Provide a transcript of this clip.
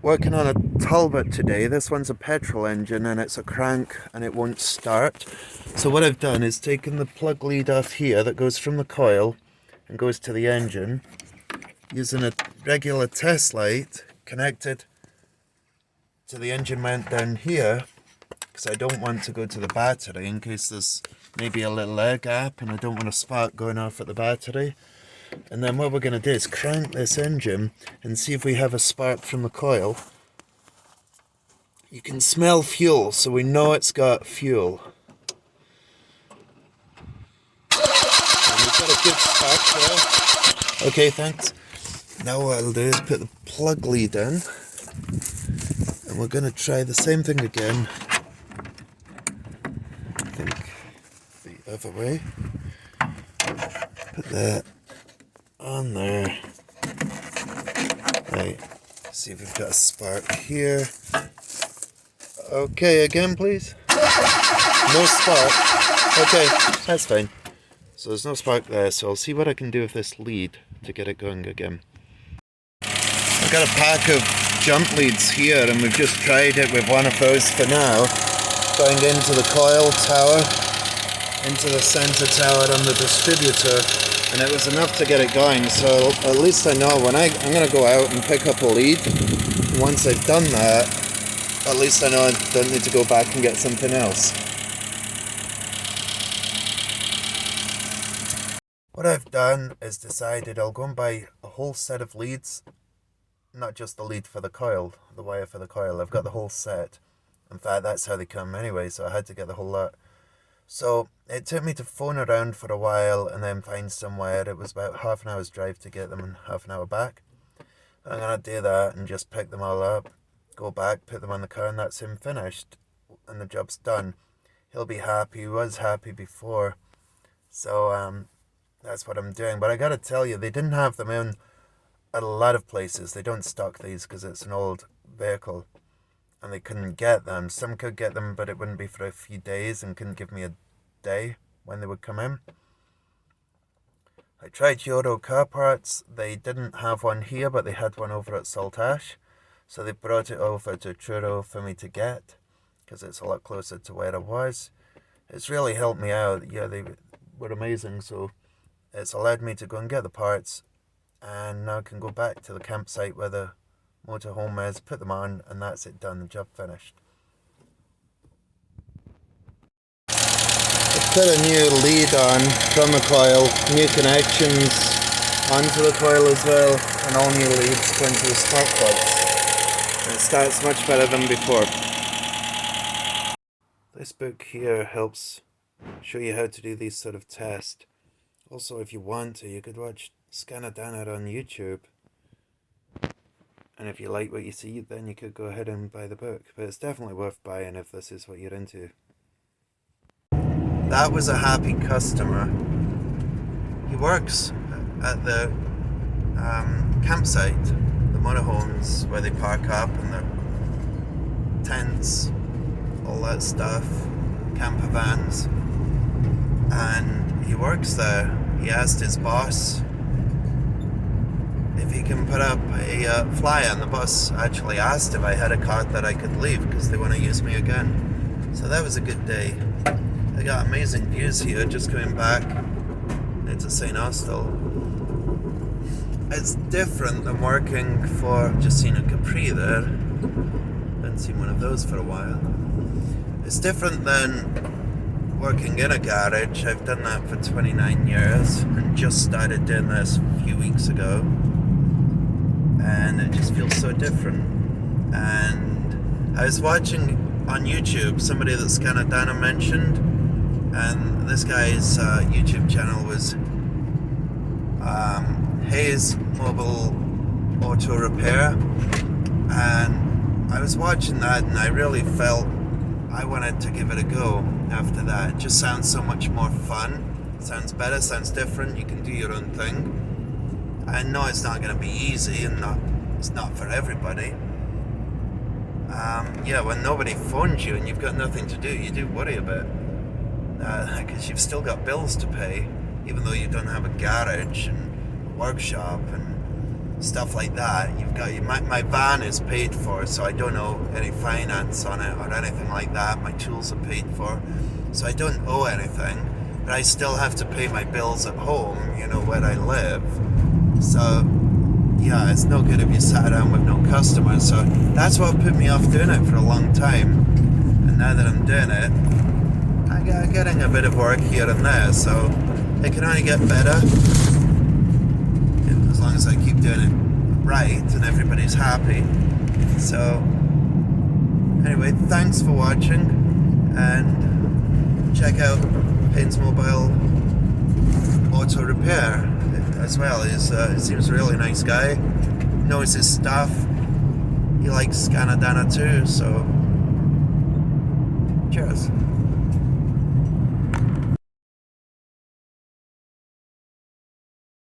Working on a Talbot today. This one's a petrol engine and it's a crank and it won't start. So what I've done is taken the plug lead off here that goes from the coil and goes to the engine, using a regular test light connected to the engine mount down here, because I don't want to go to the battery in case there's maybe a little air gap and I don't want a spark going off at the battery. And then what we're going to do is crank this engine and see if we have a spark from the coil. You can smell fuel, so we know it's got fuel. And we've got a good spark there. Okay, thanks. Now what I'll do is put the plug lead in. And we're going to try the same thing again. I think the other way. Put that on there. Right, see if we've got a spark here. Okay, again please. No spark. Okay, that's fine. So there's no spark there, so I'll see what I can do with this lead to get it going again. I've got a pack of jump leads here and we've just tried it with one of those for now. Going into the coil tower, into the center tower on the distributor. And it was enough to get it going, so at least I know when I'm going to go out and pick up a lead. And once I've done that, at least I know I don't need to go back and get something else. What I've done is decided I'll go and buy a whole set of leads, not just the lead for the coil, the wire for the coil. I've got the whole set. In fact, that's how they come anyway, so I had to get the whole lot. So it took me to phone around for a while and then find somewhere. It was about half an hour's drive to get them and half an hour back. I'm going to do that and just pick them all up, go back, put them on the car, and that's him finished. And the job's done. He'll be happy. He was happy before. So that's what I'm doing. But I got to tell you, they didn't have them in at a lot of places. They don't stock these because it's an old vehicle. And they couldn't get them. Some could get them, but it wouldn't be for a few days and couldn't give me a day when they would come in. I tried Euro car parts. They didn't have one here, but they had one over at Saltash. So they brought it over to Truro for me to get, because it's a lot closer to where I was. It's really helped me out. Yeah, they were amazing. So it's allowed me to go and get the parts. And now I can go back to the campsite where the motorhome is, put them on, and that's it done, the job finished. I've put a new lead on from the coil, new connections onto the coil as well, and all new leads going to the spark plugs. And it starts much better than before. This book here helps show you how to do these sort of tests. Also, if you want to, you could watch Scanner Danner on YouTube. And if you like what you see, then you could go ahead and buy the book. But it's definitely worth buying if this is what you're into. That was a happy customer. He works at the campsite, the motorhomes where they park up and their tents, all that stuff, camper vans. And he works there. He asked his boss if he can put up a flyer on the bus. Actually asked if I had a card that I could leave because they want to use me again. So that was a good day. I got amazing views here just coming back into St. Austell. It's different than working for, just seen a Capri there. Haven't seen one of those for a while. It's different than working in a garage. I've done that for 29 years and just started doing this a few weeks ago. And it just feels so different. And I was watching on YouTube somebody that Scanner Danner mentioned, and this guy's YouTube channel was Hayes Mobile Auto Repair, and I was watching that and I really felt I wanted to give it a go after that. It just sounds so much more fun, sounds better, sounds different, you can do your own thing. I know it's not going to be easy and it's not for everybody. Yeah, when nobody phones you and you've got nothing to do, you do worry a bit. Because you've still got bills to pay, even though you don't have a garage and a workshop. And stuff like that. My van is paid for, so I don't owe any finance on it or anything like that. My tools are paid for, so I don't owe anything, but I still have to pay my bills at home, where I live. So yeah, it's no good if you sat around with no customers. So that's what put me off doing it for a long time, and now that I'm doing it, I'm getting a bit of work here and there, so it can only get better as long as I keep doing it right and everybody's happy. So anyway, thanks for watching, and check out Payne's Mobile Auto Repair as well. He seems a really nice guy, knows his stuff, he likes Scanadana too, so cheers.